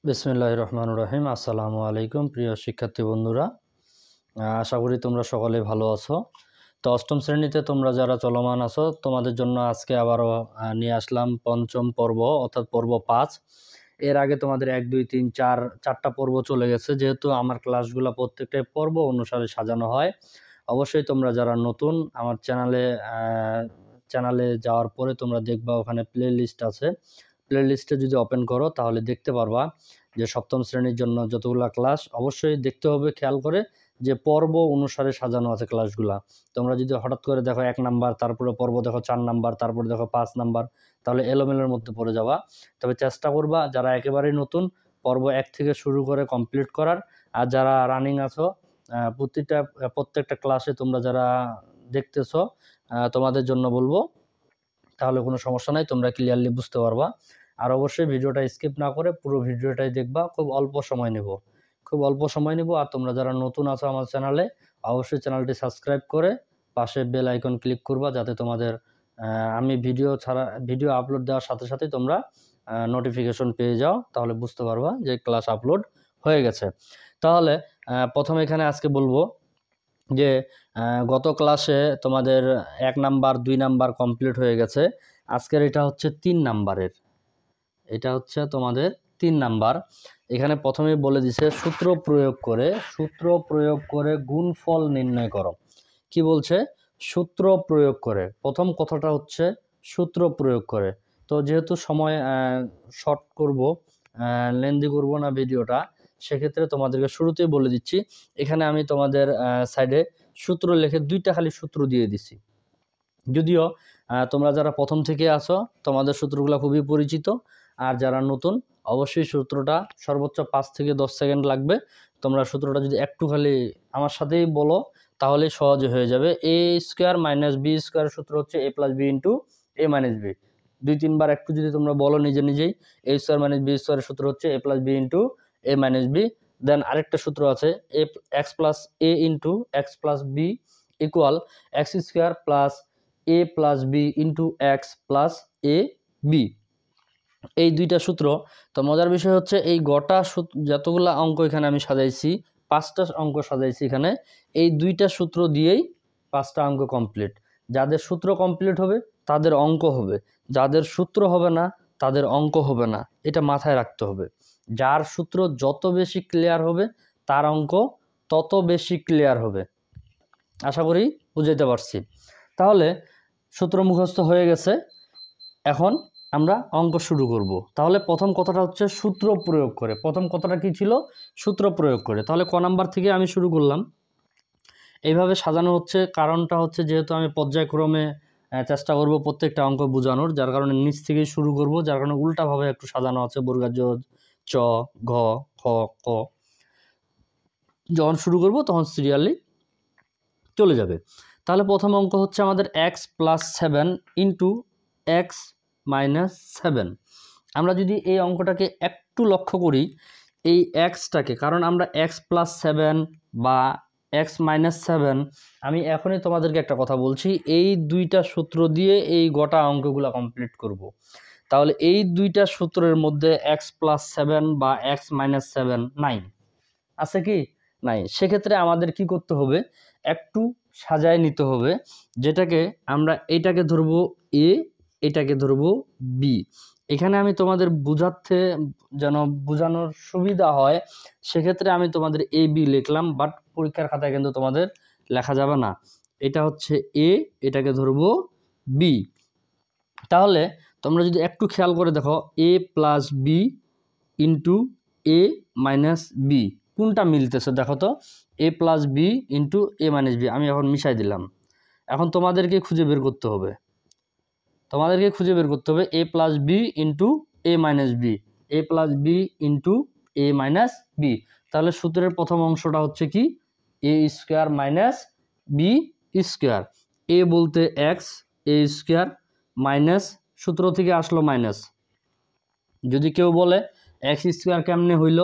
বিসমিল্লাহির রহমানির রহিম। আসসালামু আলাইকুম প্রিয় শিক্ষার্থী বন্ধুরা, আশা করি তোমরা সকলে ভালো আছো। তো অষ্টম শ্রেণীতে তোমরা যারা চলমান আছো তোমাদের জন্য আজকে আবারও নিয়ে আসলাম পঞ্চম পর্ব অর্থাৎ পর্ব 5। এর আগে তোমাদের 1 2 3 4 4টা পর্ব চলে গেছে। যেহেতু আমার ক্লাসগুলো প্রত্যেকটাই পর্ব অনুসারে সাজানো হয়, অবশ্যই তোমরা যারা নতুন আমার চ্যানেলে যাওয়ার পরে তোমরা দেখবা ওখানে প্লে লিস্ট আছে। প্লে লিস্টে যদি ওপেন করো তাহলে দেখতে পারবা যে সপ্তম শ্রেণীর জন্য যতগুলা ক্লাস অবশ্যই দেখতে হবে খেয়াল করে যে পর্ব অনুসারে সাজানো আছে ক্লাসগুলা। তোমরা যদি হঠাৎ করে দেখো 1 নাম্বার, তারপরে পর্ব দেখো 4 নাম্বার, তারপরে দেখো 5 নাম্বার, তাহলে এলোমেলোর মধ্যে পড়ে যাবা। তবে চেষ্টা করবা যারা একেবারেই নতুন পর্ব 1 থেকে শুরু করে কমপ্লিট করার। আর যারা রানিং আছো প্রত্যেকটা ক্লাসে তোমরা যারা দেখতেছো তোমাদের জন্য বলবো, তাহলে কোনো সমস্যা নাই, তোমরা ক্লিয়ারলি বুঝতে পারবা। আর অবশ্যই ভিডিওটা স্কিপ না করে পুরো ভিডিওটাই দেখবা। খুব অল্প সময় নেব। আর তোমরা যারা নতুন আছো আমার চ্যানেলে, অবশ্যই চ্যানেলটি সাবস্ক্রাইব করে পাশে বেল আইকন ক্লিক করবা, যাতে তোমাদের আমি ভিডিও আপলোড দেওয়ার সাথে সাথে তোমরা নোটিফিকেশন পেয়ে যাও। তাহলে বুঝতে পারবা যে ক্লাস আপলোড হয়ে গেছে। তাহলে প্রথমে এখানে আজকে বলবো যে গত ক্লাসে তোমাদের 1 নাম্বার 2 নাম্বার কমপ্লিট হয়ে গেছে। আজকের এটা হচ্ছে 3 নাম্বারের, এটা হচ্ছে তোমাদের 3 নাম্বার। এখানে প্রথমেই বলে দিছে সূত্র প্রয়োগ করে গুণফল নির্ণয় করো। কি বলছে? সূত্র প্রয়োগ করে। প্রথম কথাটা হচ্ছে সূত্র প্রয়োগ করে। তো যেহেতু সময় শর্ট করব, লেন্দি করব না ভিডিওটা, সেক্ষেত্রে তোমাদেরকে শুরুতেই বলে দিচ্ছি। এখানে আমি তোমাদের সাইডে সূত্র লিখে 2টা খালি সূত্র দিয়ে দিছি। যদিও তোমরা যারা প্রথম থেকে আছো তোমাদের সূত্রগুলো খুবই পরিচিত, আর যারা নতুন অবশ্যই সূত্রটা সর্বোচ্চ 5 থেকে 10 সেকেন্ড লাগবে। তোমরা সূত্রটা যদি একটু খালি আমার সাথেই বলো তাহলে সহজে হয়ে যাবে। a square minus B square সূত্র হচ্ছে a plus B into A minus B. 2-3 বার একটু যদি তোমরা বলো নিজেই, a স্কোয়ার মাইনাস বি স্কোয়ারের সূত্র হচ্ছে a plus B into A minus B. Then আরেকটা সূত্র আছে X plus A into X plus B equal X square plus a plus B into X plus A B. এই 2টা সূত্র। তো মজার বিষয় হচ্ছে এই গোটা যতগুলো অঙ্ক এখানে আমি সাজাইছি, 5টা অঙ্ক সাজাইছি এখানে, এই 2টা সূত্র দিয়েই 5টা অঙ্ক কমপ্লিট। যাদের সূত্র কমপ্লিট হবে তাদের অঙ্ক হবে, যাদের সূত্র হবে না তাদের অঙ্ক হবে না। এটা মাথায় রাখতে হবে। যার সূত্র যত বেশি ক্লিয়ার হবে তার অঙ্ক তত বেশি ক্লিয়ার হবে। আশা করি বুঝাইতে পারছি। তাহলে সূত্র মুখস্থ হয়ে গেছে, এখন আমরা অঙ্ক শুরু করব। তাহলে প্রথম কথাটা হচ্ছে সূত্র প্রয়োগ করে। প্রথম কথাটা কি ছিল? সূত্র প্রয়োগ করে। তাহলে ক নাম্বার থেকে আমি শুরু করলাম। এইভাবে সাজানো হচ্ছে, কারণটা হচ্ছে যেহেতু আমি পর্যায়ক্রমে চেষ্টা করব প্রত্যেকটা অঙ্ক বোঝানোর, যার কারণে নিচ থেকেই শুরু করব, যার কারণে উল্টাভাবে একটু সাজানো আছে। বর্গাজ চ ঘ খ ক, যখন শুরু করব তখন সিরিয়ালি চলে যাবে। তাহলে প্রথম অঙ্ক হচ্ছে আমাদের x plus 7 into x minus 7। আমরা যদি এই অঙ্কটাকে একটু লক্ষ্য করি, এই এক্সটাকে, কারণ আমরা এক্স প্লাস 7 বা এক্স মাইনাস 7, আমি এখনই তোমাদেরকে একটা কথা বলছি, এই 2টা সূত্র দিয়ে এই গোটা অঙ্কগুলো কমপ্লিট করব। তাহলে এই 2টা সূত্রের মধ্যে এক্স প্লাস 7 বা এক্স মাইনাস 7 নাই, আছে কি? নাই। সেক্ষেত্রে আমাদের কি করতে হবে? একটু সাজায় নিতে হবে, যেটাকে আমরা এটাকে ধরবো এ, এটাকে ধরবো বি। এখানে আমি তোমাদের বুঝাতে যেন বোঝানোর সুবিধা হয় সেক্ষেত্রে আমি তোমাদের এ বি লিখলাম, বাট পরীক্ষার খাতায় কিন্তু তোমাদের লেখা যাবে না। এটা হচ্ছে এ, এটাকে ধরবো বি। তাহলে তোমরা যদি একটু খেয়াল করে দেখো, এ plus B into A minus B, কোনটা মিলতেছে দেখো তো? এ plus B into A minus B. আমি এখন মিশাই দিলাম। এখন তোমাদেরকে খুঁজে বের করতে হবে, এ plus B into A minus B, A plus B into A minus B. তাহলে সূত্রের প্রথম অংশটা হচ্ছে কি? এ স্কোয়ার মাইনাস বি স্কোয়ার। এ বলতে এক্স, এ স্কোয়ার মাইনাস, সূত্র থেকে আসলো মাইনাস। যদি কেউ বলে এক্স স্কোয়ার কেমনে হইল,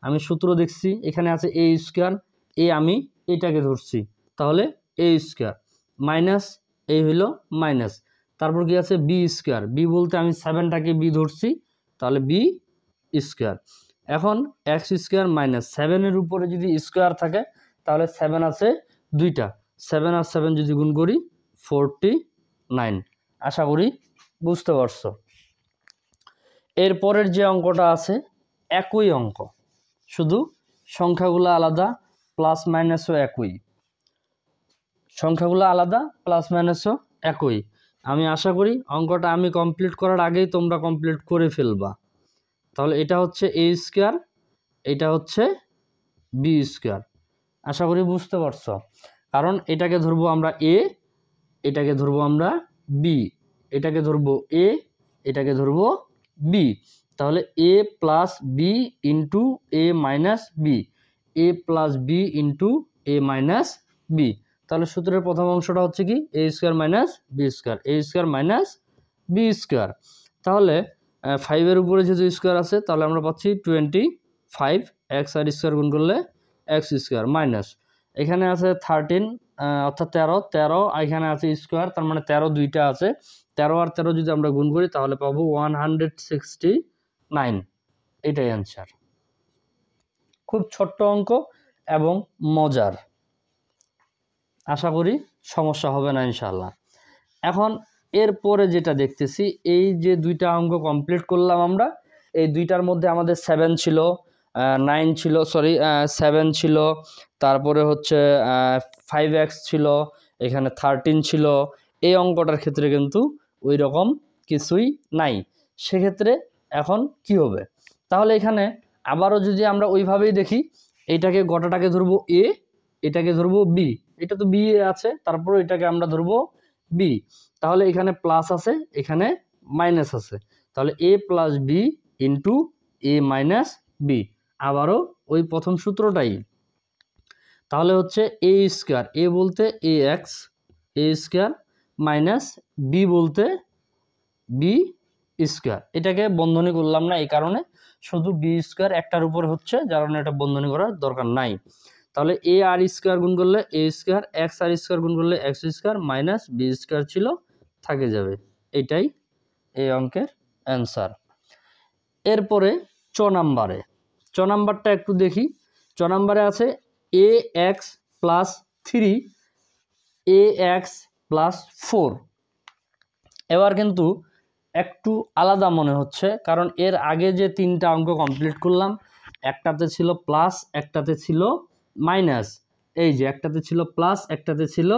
আমি সূত্র দেখছি, এখানে আছে এ স্কোয়ার, এ আমি এটাকে ধরছি, তাহলে এ স্কোয়ার মাইনাস এই হইল মাইনাস। তারপর কি আছে? বি স্কোয়ার, বি বলতে আমি 7টাকে বি ধরছি, তাহলে বি স্কোয়ার। এখন এক্স স্কোয়ার মাইনাস 7-এর উপরে যদি স্কোয়ার থাকে তাহলে 7 আছে দুইটা, 7 আর 7 যদি গুণ করি 49। আশা করি বুঝতে পারছো। এরপরের যে অঙ্কটা আছে একই অঙ্ক, শুধু সংখ্যাগুলো আলাদা, প্লাস মাইনাসও একই, সংখ্যাগুলো আলাদা প্লাস মাইনাসও একই। আমি আশা করি অঙ্কটা আমি কমপ্লিট করার আগেই তোমরা কমপ্লিট করে ফেলবা। তাহলে এটা হচ্ছে এ স্কোয়ার, এটা হচ্ছে বি স্কোয়ার। আশা করি বুঝতে পারছো। কারণ এটাকে ধরবো আমরা এ, এটাকে ধরবো আমরা বি, এটাকে ধরবো এ, এটাকে ধরবো বি। তাহলে এ plus B into A minus B, A plus B into A minus B. তাহলে সূত্রের প্রথম অংশটা হচ্ছে কি এ স্কোয়ার মাইনাস বি স্কোয়ার, এ স্কোয়ার মাইনাস বি স্কোয়ার। তাহলে 5-এর উপরে যেহেতু স্কোয়ার আছে তাহলে আমরা পাচ্ছি 25, এক্স আর স্কোয়ার গুণ করলে এক্স স্কোয়ার মাইনাস এখানে আছে 13 অর্থাৎ 13, এখানে আছে স্কোয়ার, তার মানে 13 দুইটা আছে, 13 আর 13 যদি আমরা গুণ করি তাহলে পাবো 169। এটাই অ্যান্সার। খুব ছোট্ট অঙ্ক এবং মজার, আশা করি সমস্যা হবে না ইনশাল্লাহ। এখন এরপরে যেটা দেখতেছি, এই যে দুইটা অঙ্ক কমপ্লিট করলাম আমরা, এই দুইটার মধ্যে আমাদের 7 ছিল, 9 ছিল, 7 ছিল, তারপরে হচ্ছে 5x ছিল, এখানে 13 ছিল। এই অঙ্কটার ক্ষেত্রে কিন্তু ওই রকম কিছুই নাই। সেক্ষেত্রে এখন কি হবে? তাহলে এখানে আবারও যদি আমরা ওইভাবেই দেখি, এইটাকে গোটাটাকে ধরবো এ, এটাকে ধরবো বি, এটা তো বি আছে, তারপর এটাকে আমরা ধরবো বি। তাহলে এখানে প্লাস আছে, এখানে মাইনাস আছে, তাহলে এ plus B into A minus B. আবারও ওই প্রথম সূত্রটাই, তাহলে হচ্ছে এ স্কোয়ার, এ বলতে এ এক্স, এ স্কোয়ার মাইনাস বি বলতে বি স্কোয়ার। এটাকে বন্ধনী করলাম না, এই কারণে শুধু বি স্কোয়ার একটার উপর হচ্ছে, যার কারণে এটা বন্ধনী করার দরকার নাই। তাহলে এ আর স্কোয়ার গুণ করলে এ স্কোয়ার, এক্স আর স্কোয়ার গুণ করলে X square minus B square ছিল, থাকে যাবে। এটাই এই অঙ্কের অ্যান্সার। এরপরে চ নাম্বারটা একটু দেখি। চ নাম্বারে আছে এ এক্স প্লাস 3 এ এক্স প্লাস 4। এবার কিন্তু একটু আলাদা মনে হচ্ছে, কারণ এর আগে যে 3টা অঙ্ক কমপ্লিট করলাম, একটাতে ছিল প্লাস, একটাতে ছিল মাইনাস, এই যে একটাতে ছিল প্লাস, একটাতে ছিল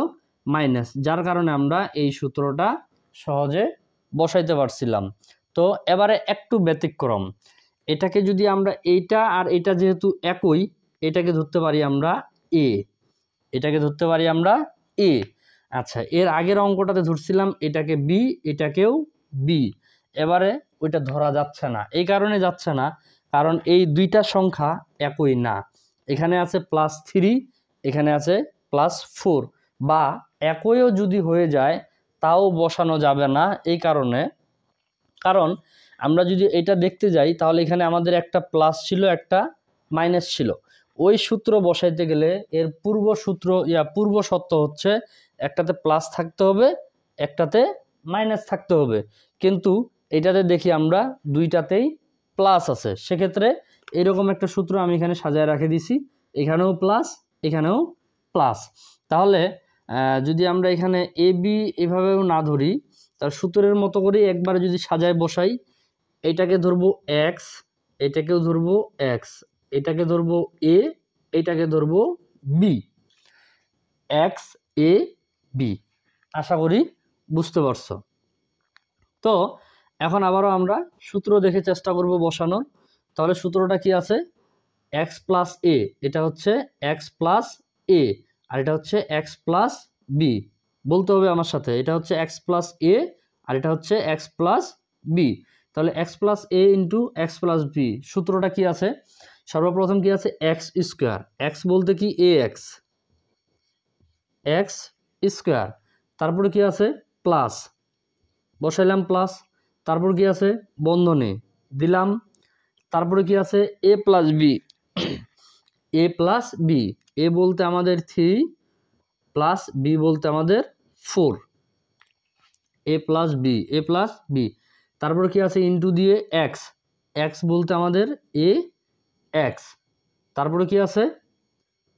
মাইনাস, যার কারণে আমরা এই সূত্রটা সহজে বসাইতে পারছিলাম। তো এবারে একটু ব্যতিক্রম, এটাকে যদি আমরা এইটা আর এটা যেহেতু একই, এটাকে ধরতে পারি আমরা এ, এটাকে ধরতে পারি আমরা এ। আচ্ছা, এর আগের অঙ্কটাতে ধরছিলাম এটাকে বি, এটাকেও বি। এবারে ওইটা ধরা যাচ্ছে না, এই কারণে যাচ্ছে না কারণ এই দুইটা সংখ্যা একই না। এখানে আছে প্লাস 3, এখানে আছে প্লাস 4, বা একইও যদি হয়ে যায় তাও বসানো যাবে না। এই কারণে, কারণ আমরা যদি এটা দেখতে যাই তাহলে এখানে আমাদের একটা প্লাস ছিল, একটা মাইনাস ছিল। ওই সূত্র বসাইতে গেলে এর পূর্ব শর্ত হচ্ছে একটাতে প্লাস থাকতে হবে, একটাতে মাইনাস থাকতে হবে। কিন্তু এটাতে দেখি আমরা দুইটাতেই প্লাস আছে, সেক্ষেত্রে এরকম একটা সূত্র আমি এখানে সাজায় রেখে দিছি, এখানেও প্লাস, এখানেও প্লাস। তাহলে যদি আমরা এখানে এ বি এভাবেও না ধরি, তার সূত্রের মতো করে একবারে যদি সাজায় বসাই, এটাকে ধরবো এক্স, এটাকেও ধরবো এক্স, এটাকে ধরবো এ, এটাকে ধরবো বি, এক্স এ বি। আশা করি বুঝতে পারছো। তো এখন আবারও আমরা সূত্র দেখে চেষ্টা করব বসানোর। তাহলে সূত্রটা কি আছে? এক্স প্লাস এ, এটা হচ্ছে এক্স প্লাস এ, আর এটা হচ্ছে এক্স প্লাস বি। বলতে হবে আমার সাথে, এটা হচ্ছে এক্স প্লাস এ আর এটা হচ্ছে এক্স প্লাস বি। তাহলে x plus A into X plus B, সূত্রটা কি আছে? সর্বপ্রথম কি আছে? এক্স স্কোয়ার, এক্স বলতে কি এ এক্স, এক্স স্কোয়ার, তারপরে কি আছে? প্লাস, বসাইলাম প্লাস, তারপর কি আছে? বন্ধনী দিলাম, তারপরে কি আছে? এ প্লাস বি, এ প্লাস বি, এ বলতে আমাদের 3 প্লাস বি বলতে আমাদের 4, এ প্লাস বি, এ প্লাস বি, তারপরে কি আছে? ইন্টু দিয়ে এক্স, এক্স বলতে আমাদের এ, এক্স, তারপরে কি আছে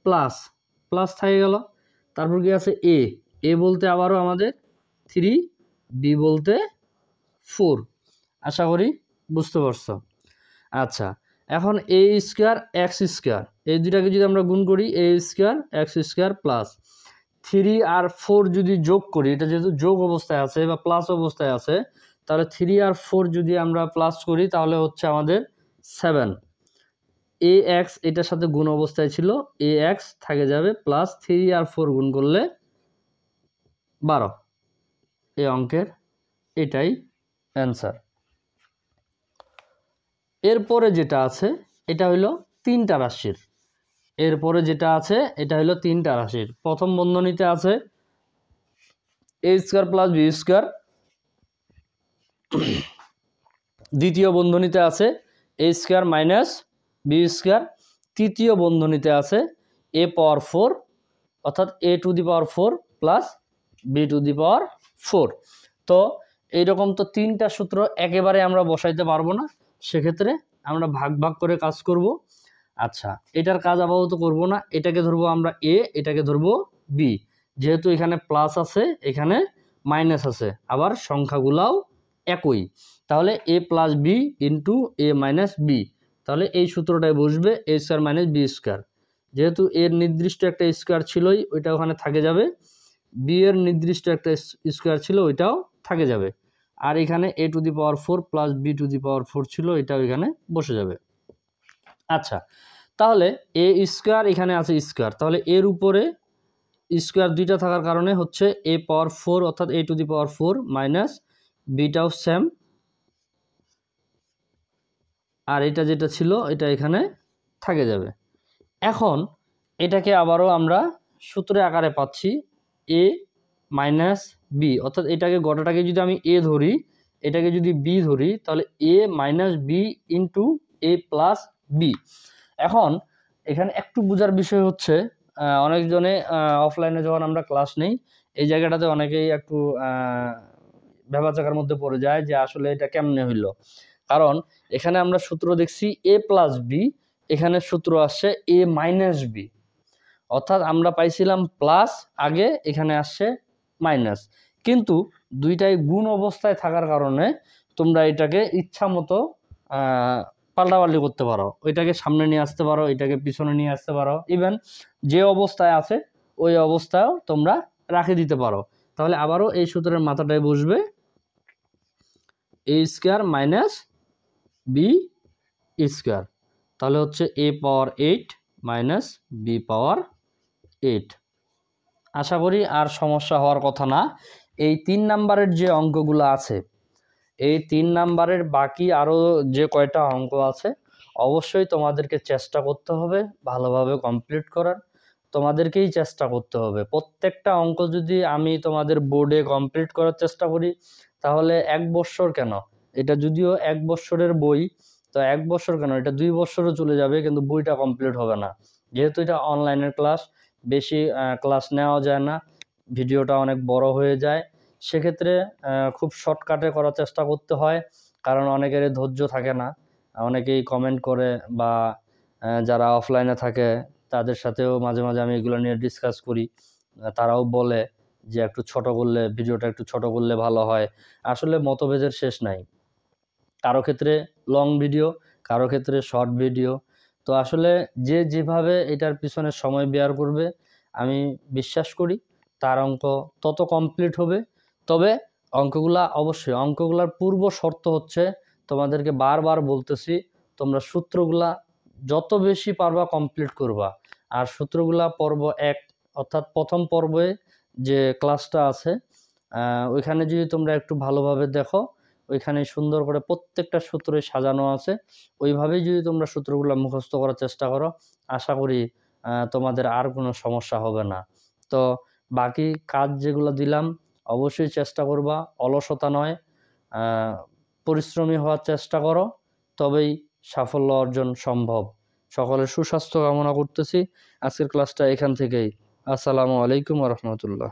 প্লাস, প্লাস থেকে গেল, তারপর কি আছে এ, এ বলতে আবারও আমাদের 3, বি বলতে 4। আশা করি বুঝতে পারছো। আচ্ছা, এখন এ স্কোয়ার এক্স স্কোয়ার, এই দুটাকে যদি আমরা গুণ করি, এ স্কোয়ার এক্স স্কোয়ার প্লাস 3 আর 4 যদি যোগ করি, এটা যেহেতু যোগ অবস্থায় আছে বা প্লাস অবস্থায় আছে, তাহলে 3 আর 4 যদি আমরা প্লাস করি তাহলে হচ্ছে আমাদের 7। এ এক্স এটার সাথে গুণ অবস্থায় ছিল, এ এক্স থাকে যাবে প্লাস 3 আর 4 গুণ করলে 12। এই অঙ্কের এটাই অ্যান্সার। এরপরে যেটা আছে এটা হইল 3টা রাশির, এরপরে যেটা আছে এটা হইল 3টা রাশির। প্রথম বন্ধনীতে আছে A square plus B square, দ্বিতীয় বন্ধনীতে আছে A square minus B square, তৃতীয় বন্ধনীতে আছে এ পাওয়ার 4 অর্থাৎ A to the power 4 plus B to the power 4। তো এইরকম তো 3টা সূত্র একেবারে আমরা বসাইতে পারবো না, সেক্ষেত্রে আমরা ভাগ ভাগ করে কাজ করব। আচ্ছা, এটার কাজ আপাতত করব না, এটাকে ধরবো আমরা এ, এটাকে ধরবো বি, যেহেতু এখানে প্লাস আছে এখানে মাইনাস আছে, আবার সংখ্যাগুলাও একই, তাহলে এ plus B into A minus B, তাহলে এই সূত্রটাই বসবে এ স্কোয়ার মাইনাস বি স্কোয়ার। যেহেতু এর নির্দিষ্ট একটা স্কোয়ার ছিলই, ওইটা ওখানে থাকে যাবে, বি এর নির্দিষ্ট একটা স্কোয়ার ছিল, ওইটাও থাকে যাবে, আর এখানে A to the power 4 plus B to the power 4 ছিল, এটাও এখানে বসে যাবে। আচ্ছা, তাহলে এ স্কোয়ার এখানে আছে স্কোয়ার, তাহলে এর উপরে স্কোয়ার দুইটা থাকার কারণে হচ্ছে এ পাওয়ার 4 অর্থাৎ A to the power 4 minus বিটাও সেম, আর এটা যেটা ছিল এটা এখানে থাকে যাবে। এখন এটাকে আবারও আমরা সূত্রে আকারে পাচ্ছি এ মাইনাস বি, অর্থাৎ এটাকে গোটাটাকে যদি আমি এ ধরি, এটাকে যদি বি ধরি, তাহলে এ মাইনাস বি ইন্টু এ প্লাস বি। এখন এখানে একটু বোঝার বিষয় হচ্ছে, অনেকজনে অফলাইনে যখন আমরা ক্লাস নেই, এই জায়গাটাতে অনেকেই একটু ভেবাচাকার মধ্যে পড়ে যায় যে আসলে এটা কেমনে হইল। কারণ এখানে আমরা সূত্র দেখছি এ প্লাস বি, এখানে সূত্র আসছে এ মাইনাস বি, অর্থাৎ আমরা পাইছিলাম প্লাস আগে, এখানে আসছে মাইনাস, কিন্তু দুইটাই গুণ অবস্থায় থাকার কারণে তোমরা এটাকে ইচ্ছা মতো পাল্টাপাল্টি করতে পারো, ওইটাকে সামনে নিয়ে আসতে পারো, এটাকে পিছনে নিয়ে আসতে পারো, ইভেন যে অবস্থায় আছে ওই অবস্থায়ও তোমরা রাখে দিতে পারো। তাহলে আবারও এই সূত্রের মাথাটায় বসবে এ স্কোয়ার মাইনাস বি স্কোয়ার, তাহলে হচ্ছে এ পাওয়ার 8 মাইনাস বি পাওয়ার 8। আশা করি আর সমস্যা হওয়ার কথা না। এই 3 নাম্বারের যে অঙ্কগুলো আছে, এই 3 নাম্বারের বাকি আরও যে কয়টা অঙ্ক আছে, অবশ্যই তোমাদেরকে চেষ্টা করতে হবে ভালোভাবে কমপ্লিট করার, তোমাদেরকেই চেষ্টা করতে হবে। প্রত্যেকটা অঙ্ক যদি আমি তোমাদের বোর্ডে কমপ্লিট করার চেষ্টা করি, তাহলে 1 বছর কেন, এটা যদিও 1 বছরের বই, তো 1 বছর কেন, এটা 2 বছরও চলে যাবে, কিন্তু বইটা কমপ্লিট হবে না। যেহেতু এটা অনলাইনের ক্লাস, বেশি ক্লাস নেওয়া যায় না, ভিডিওটা অনেক বড় হয়ে যায়, সেক্ষেত্রে খুব শর্টকাটে করার চেষ্টা করতে হয়, কারণ অনেকের ধৈর্য থাকে না, অনেকেই কমেন্ট করে, বা যারা অফলাইনে থাকে তাদের সাথেও মাঝে মাঝে আমি এগুলো নিয়ে ডিসকাস করি, তারাও বলে যে একটু ছোট করলে, ভিডিওটা একটু ছোট করলে ভালো হয়। আসলে মতভেদের শেষ নাই, কারো ক্ষেত্রে লং ভিডিও, কারো ক্ষেত্রে শর্ট ভিডিও, তো আসলে যে যেভাবে এটার পিছনে সময় ব্যয় করবে, আমি বিশ্বাস করি তার অঙ্ক তত কমপ্লিট হবে। তবে অঙ্কগুলার পূর্ব শর্ত হচ্ছে, তোমাদেরকে বারবার বলতেছি, তোমরা সূত্রগুলা যত বেশি পারবা কমপ্লিট করবা। আর সূত্রগুলা পর্ব 1 অর্থাৎ প্রথম পর্বে যে ক্লাসটা আছে, ওইখানে যদি তোমরা একটু ভালোভাবে দেখো, ওইখানে সুন্দর করে প্রত্যেকটা সূত্রে সাজানো আছে, ওইভাবেই যদি তোমরা সূত্রগুলো মুখস্থ করার চেষ্টা করো, আশা করি তোমাদের আর কোনো সমস্যা হবে না। তো বাকি কাজ যেগুলো দিলাম অবশ্যই চেষ্টা করবা, অলসতা নয়, পরিশ্রমী হওয়ার চেষ্টা করো, তবেই সাফল্য অর্জন সম্ভব। সকলের সুস্বাস্থ্য কামনা করতেছি। আজকের ক্লাসটা এখান থেকেই। আসসালামু আলাইকুম ওয়া রাহমাতুল্লাহ।